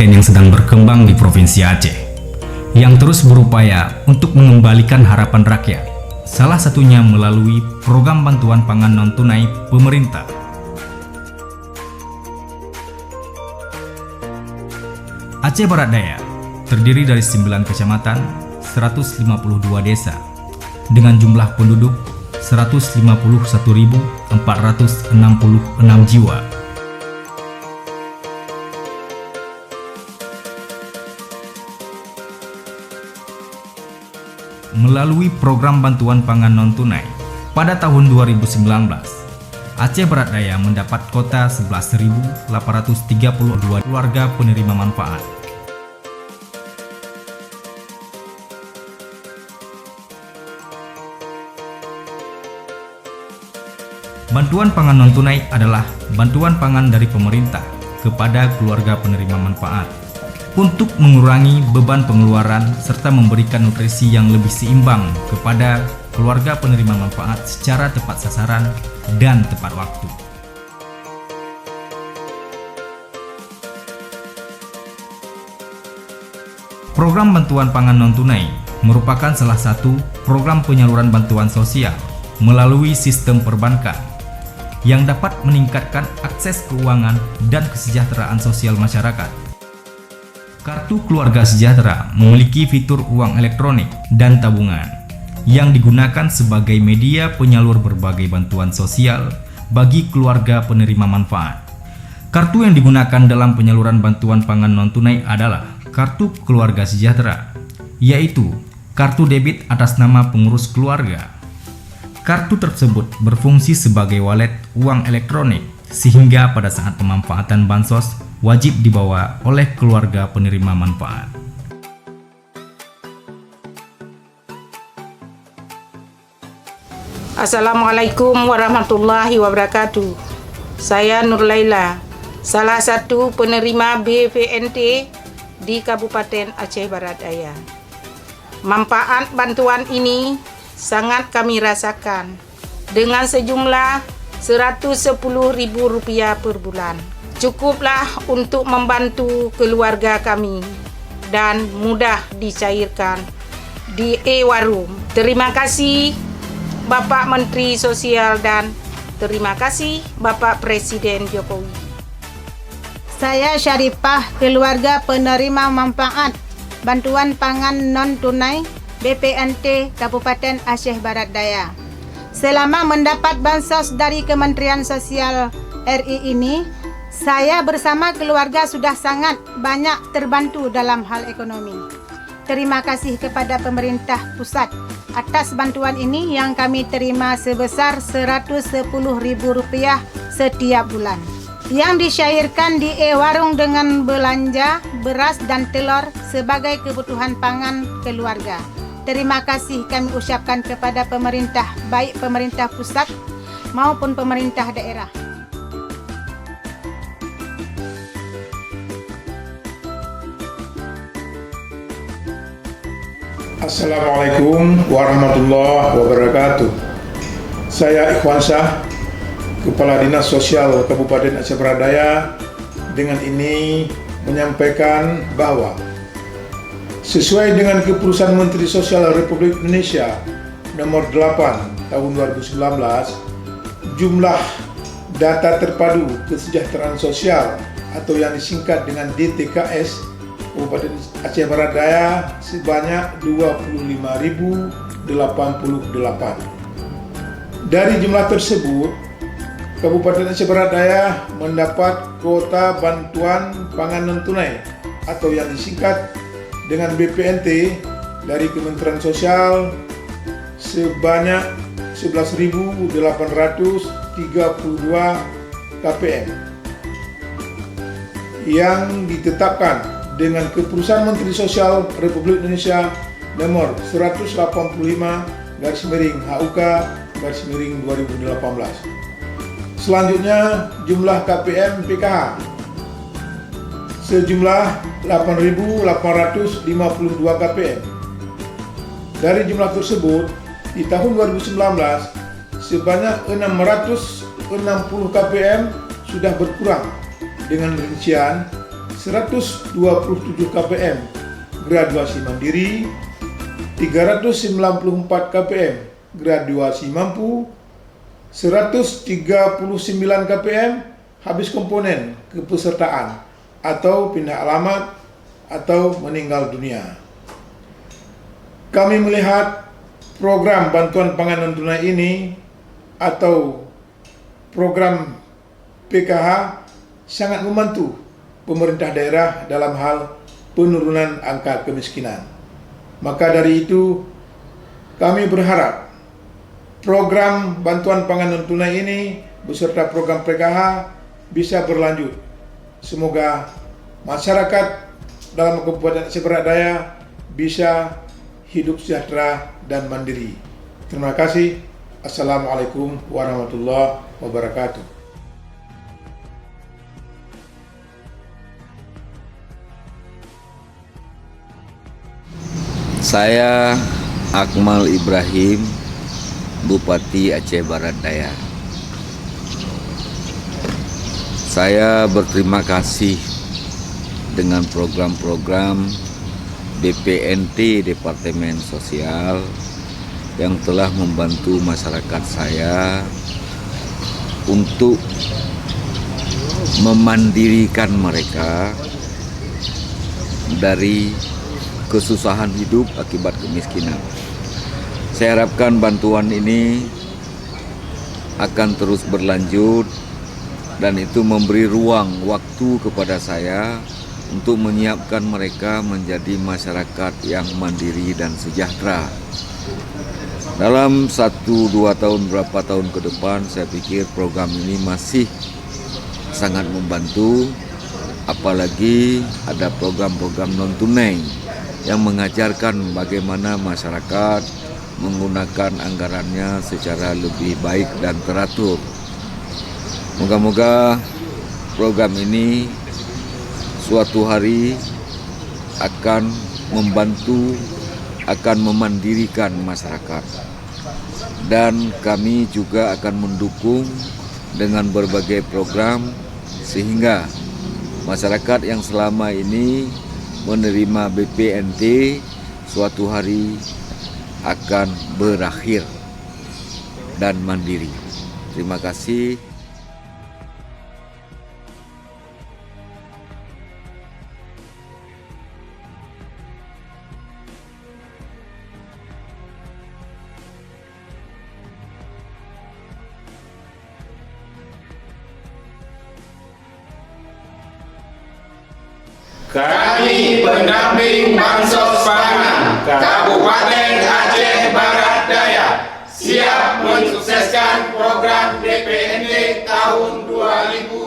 kabupaten yang sedang berkembang di Provinsi Aceh, yang terus berupaya untuk mengembalikan harapan rakyat, salah satunya melalui program bantuan pangan non-tunai pemerintah. Aceh Barat Daya terdiri dari 9 kecamatan, 152 desa, dengan jumlah penduduk 151.466 jiwa. Melalui program bantuan pangan non-tunai, pada tahun 2019, Aceh Barat Daya mendapat kota 11.832 keluarga penerima manfaat. Bantuan pangan non-tunai adalah bantuan pangan dari pemerintah kepada keluarga penerima manfaat untuk mengurangi beban pengeluaran serta memberikan nutrisi yang lebih seimbang kepada keluarga penerima manfaat secara tepat sasaran dan tepat waktu. Program bantuan pangan non-tunai merupakan salah satu program penyaluran bantuan sosial melalui sistem perbankan yang dapat meningkatkan akses keuangan dan kesejahteraan sosial masyarakat. Kartu Keluarga Sejahtera memiliki fitur uang elektronik dan tabungan yang digunakan sebagai media penyalur berbagai bantuan sosial bagi keluarga penerima manfaat. Kartu yang digunakan dalam penyaluran bantuan pangan non-tunai adalah Kartu Keluarga Sejahtera, yaitu kartu debit atas nama pengurus keluarga. Kartu tersebut berfungsi sebagai wallet uang elektronik sehingga pada saat pemanfaatan bansos wajib dibawa oleh keluarga penerima manfaat. Assalamualaikum warahmatullahi wabarakatuh. Saya Nur Laila, salah satu penerima BPNT di Kabupaten Aceh Barat Daya. Manfaat bantuan ini sangat kami rasakan dengan sejumlah Rp110.000 per bulan. Cukuplah untuk membantu keluarga kami dan mudah dicairkan di e-Warum. Terima kasih Bapak Menteri Sosial dan terima kasih Bapak Presiden Jokowi. Saya Syarifah, keluarga penerima manfaat bantuan pangan non-tunai BPNT Kabupaten Aceh Barat Daya. Selama mendapat bansos dari Kementerian Sosial RI ini, saya bersama keluarga sudah sangat banyak terbantu dalam hal ekonomi. Terima kasih kepada pemerintah pusat atas bantuan ini yang kami terima sebesar Rp110.000 setiap bulan, yang disyairkan di e-Warung dengan belanja beras dan telur sebagai kebutuhan pangan keluarga. Terima kasih kami ucapkan kepada pemerintah, baik pemerintah pusat maupun pemerintah daerah. Assalamualaikum warahmatullahi wabarakatuh. Saya Ikhwan Syah, Kepala Dinas Sosial Kabupaten Aceh Barat Daya, dengan ini menyampaikan bahwa sesuai dengan Keputusan Menteri Sosial Republik Indonesia Nomor 8 Tahun 2019, jumlah data terpadu kesejahteraan sosial atau yang disingkat dengan DTKS Kabupaten Aceh Barat Daya sebanyak 25.088. Dari jumlah tersebut, Kabupaten Aceh Barat Daya mendapat kuota bantuan pangan non-tunai atau yang disingkat dengan BPNT dari Kementerian Sosial sebanyak 11.832 KPM yang ditetapkan dengan Keputusan Menteri Sosial Republik Indonesia Nomor 185 HUK/2018. Selanjutnya, jumlah KPM PKH sejumlah 8.852 KPM. Dari jumlah tersebut, di tahun 2019 sebanyak 660 KPM sudah berkurang dengan rincian 127 KPM graduasi mandiri, 394 KPM graduasi mampu, 139 KPM habis komponen kepesertaan atau pindah alamat atau meninggal dunia. Kami melihat program bantuan pangan non tunai ini atau program PKH sangat membantu pemerintah daerah dalam hal penurunan angka kemiskinan. Maka dari itu, kami berharap program bantuan pangan non tunai ini beserta program PKH bisa berlanjut. Semoga masyarakat dalam Kabupaten Aceh Barat Daya bisa hidup sejahtera dan mandiri. Terima kasih. Assalamualaikum warahmatullahi wabarakatuh. Saya Akmal Ibrahim, Bupati Aceh Barat Daya. Saya berterima kasih dengan program-program BPNT Departemen Sosial yang telah membantu masyarakat saya untuk memandirikan mereka dari kesusahan hidup akibat kemiskinan. Saya harapkan bantuan ini akan terus berlanjut dan itu memberi ruang waktu kepada saya untuk menyiapkan mereka menjadi masyarakat yang mandiri dan sejahtera. Dalam 1-2 tahun, berapa tahun ke depan, saya pikir program ini masih sangat membantu, apalagi ada program-program non-tunai yang mengajarkan bagaimana masyarakat menggunakan anggarannya secara lebih baik dan teratur. Moga-moga program ini suatu hari akan membantu, akan memandirikan masyarakat. Dan kami juga akan mendukung dengan berbagai program sehingga masyarakat yang selama ini menerima BPNT suatu hari akan berakhir dan mandiri. Terima kasih. Kami pendamping Bansos Pangan Kabupaten Aceh Barat Daya siap mensukseskan program DPND tahun 2020.